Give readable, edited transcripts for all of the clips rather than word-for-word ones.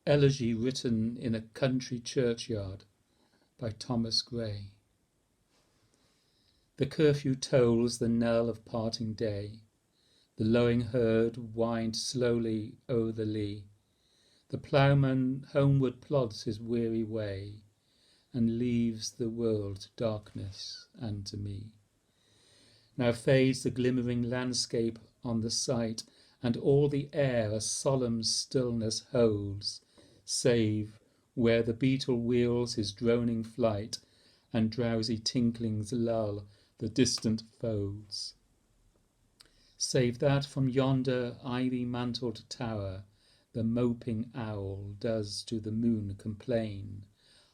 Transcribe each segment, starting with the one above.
Elegy written in a country churchyard by Thomas Gray. The curfew tolls the knell of parting day. The lowing herd wind slowly o'er the lea. The ploughman homeward plods his weary way, and leaves the world to darkness and to me. Now fades the glimmering landscape on the sight, and all the air a solemn stillness holds, save where the beetle wheels his droning flight, and drowsy tinklings lull the distant folds. Save that from yonder ivy-mantled tower the moping owl does to the moon complain,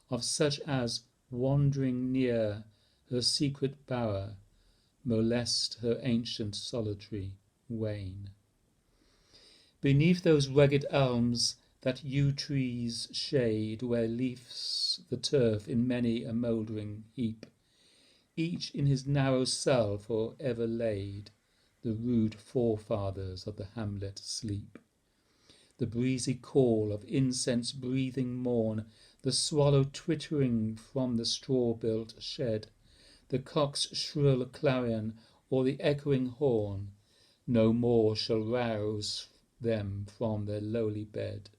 of such as, wandering near her secret bower, molest her ancient solitary wain. Beneath those rugged elms that yew trees shade, where leaves the turf in many a mouldering heap, each in his narrow cell for ever laid, the rude forefathers of the hamlet sleep. The breezy call of incense-breathing morn, the swallow twittering from the straw-built shed, the cock's shrill clarion or the echoing horn, no more shall rouse them from their lowly bed.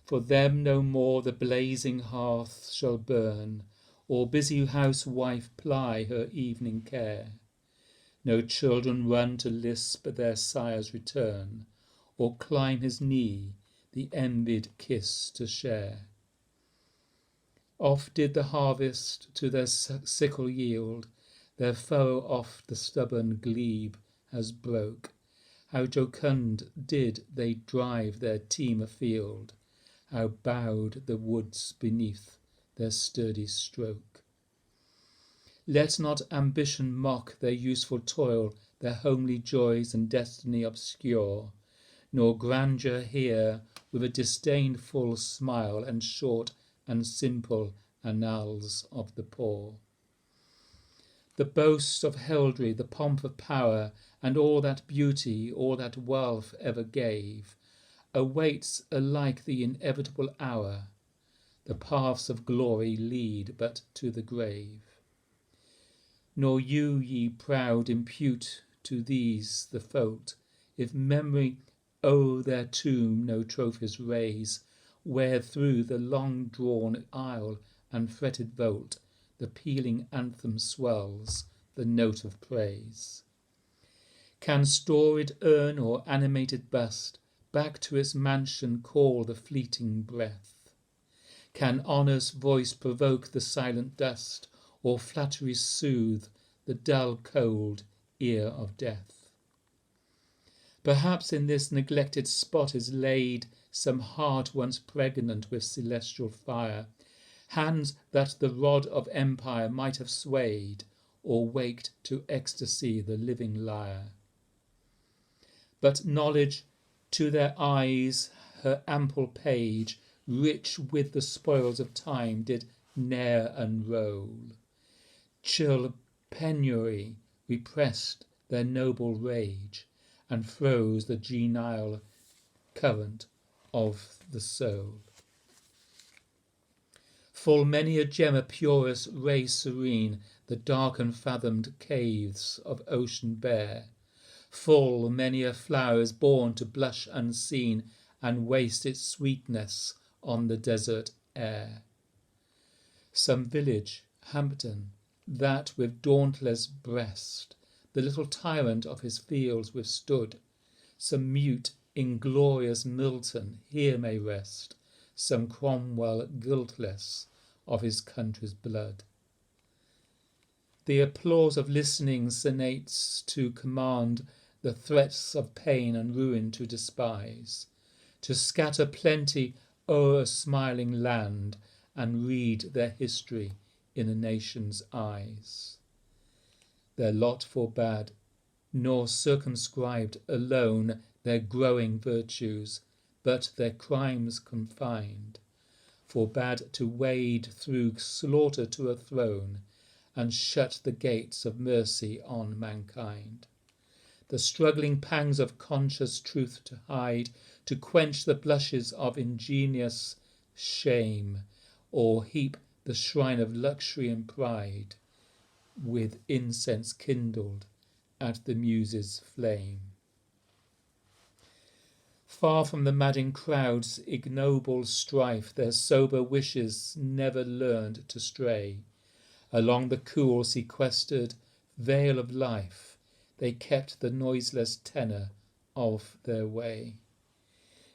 For them no more the blazing hearth shall burn, or busy housewife ply her evening care. No children run to lisp their sire's return, or climb his knee the envied kiss to share. Oft did the harvest to their sickle yield, their furrow oft the stubborn glebe has broke. How jocund did they drive their team afield, how bowed the woods beneath their sturdy stroke. Let not ambition mock their useful toil, their homely joys and destiny obscure, nor grandeur hear with a disdainful smile and short and simple annals of the poor. The boast of heraldry, the pomp of power, and all that beauty, all that wealth ever gave, awaits alike the inevitable hour. The paths of glory lead but to the grave. Nor you, ye proud, impute to these the fault, if memory o'er their tomb no trophies raise, where through the long-drawn aisle and fretted vault the pealing anthem swells the note of praise. Can storied urn or animated bust back to its mansion call the fleeting breath? Can honour's voice provoke the silent dust, or flattery soothe the dull cold ear of death? Perhaps in this neglected spot is laid some heart once pregnant with celestial fire, hands that the rod of empire might have swayed, or waked to ecstasy the living lyre. But knowledge to their eyes her ample page, rich with the spoils of time, did ne'er unroll. Chill penury repressed their noble rage, and froze the genial current of the soul. Full many a gem a purest ray serene the dark unfathomed caves of ocean bear. Full many a flower is born to blush unseen, and waste its sweetness on the desert air. Some village, Hampton, that with dauntless breast the little tyrant of his fields withstood, some mute, inglorious Milton here may rest, some Cromwell guiltless of his country's blood. The applause of listening senates to command, the threats of pain and ruin to despise, to scatter plenty o'er a smiling land, and read their history in a nation's eyes. Their lot forbade, nor circumscribed alone their growing virtues, but their crimes confined, forbade to wade through slaughter to a throne, and shut the gates of mercy on mankind. the struggling pangs of conscious truth to hide, to quench the blushes of ingenious shame, or heap the shrine of luxury and pride with incense kindled at the Muses' flame. Far from the madding crowd's ignoble strife, their sober wishes never learned to stray. Along the cool, sequestered vale of life, they kept the noiseless tenor of their way.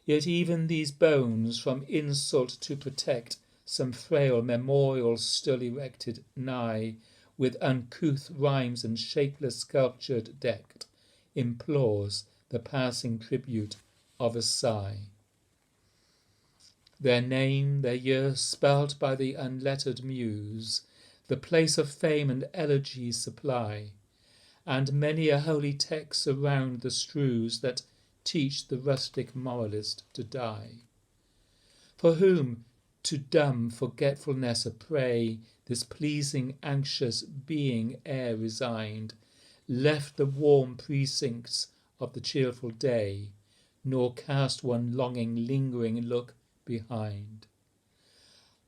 Yet even these bones from insult to protect, some frail memorial still erected nigh, with uncouth rhymes and shapeless sculpture decked, implores the passing tribute of a sigh. Their name, their year, spelt by the unlettered muse, the place of fame and elegy supply, and many a holy text surround the strews that teach the rustic moralist to die. For whom, to dumb forgetfulness a prey, this pleasing, anxious being ere resigned, left the warm precincts of the cheerful day, nor cast one longing, lingering look behind.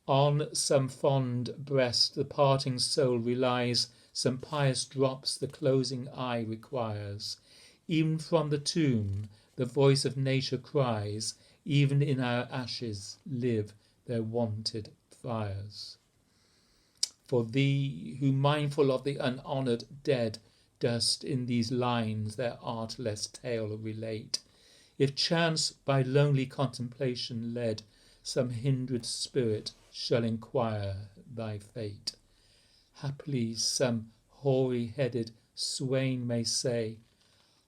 On some fond breast the parting soul relies, some pious drops the closing eye requires. Even from the tomb the voice of nature cries, even in our ashes live their wonted fires. For thee, who mindful of the unhonoured dead, dost in these lines their artless tale relate, if chance by lonely contemplation led, some hindered spirit shall inquire thy fate. Haply some hoary-headed swain may say,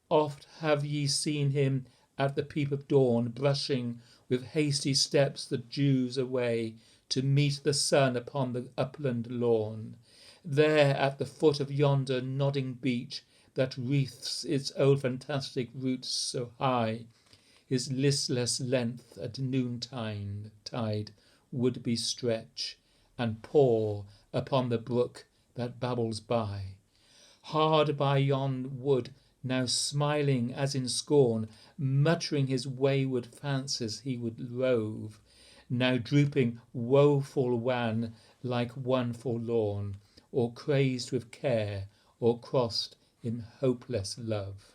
oft have ye seen him at the peep of dawn, brushing with hasty steps the dews away, to meet the sun upon the upland lawn. There at the foot of yonder nodding beech, that wreathes its old fantastic roots so high, his listless length at noontide would bestretch, and pour upon the brook that babbles by. Hard by yon wood, now smiling as in scorn, muttering his wayward fancies he would rove, now drooping woeful wan like one forlorn, or crazed with care, or crossed in hopeless love.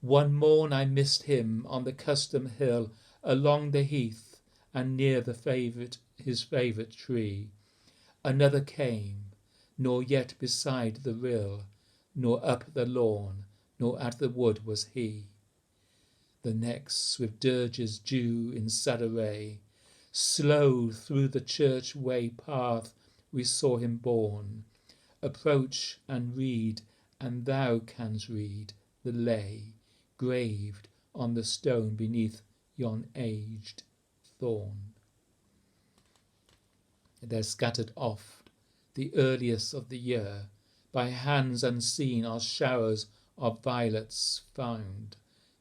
One morn I missed him on the custom hill, along the heath, and near his favourite tree. Another came, nor yet beside the rill, nor up the lawn, nor at the wood was he. The next, with dirges due in sad array, slow through the church way path we saw him borne. Approach and read, and thou canst read the lay graved on the stone beneath yon aged thorn. There scattered oft, the earliest of the year, by hands unseen are showers of violets found.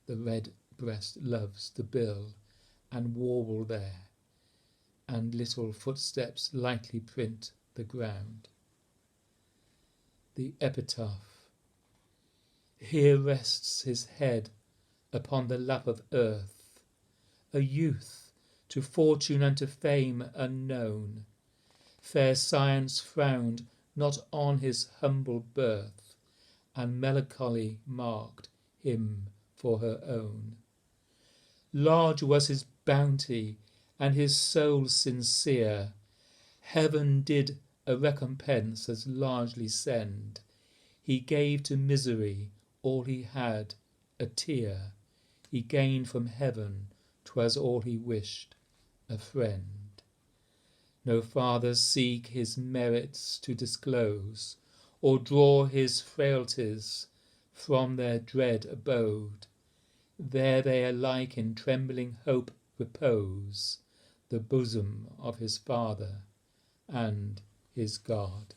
The red breast loves the bill and warble there, and little footsteps lightly print the ground. The epitaph. Here rests his head upon the lap of earth, a youth, to fortune and to fame unknown. Fair science frowned not on his humble birth, and melancholy marked him for her own. Large was his bounty, and his soul sincere. Heaven did a recompense as largely send. He gave to misery all he had, a tear. He gained from heaven, 'twas all he wished, a friend. No farther seek his merits to disclose, or draw his frailties from their dread abode. There they alike in trembling hope repose, the bosom of his Father and his God.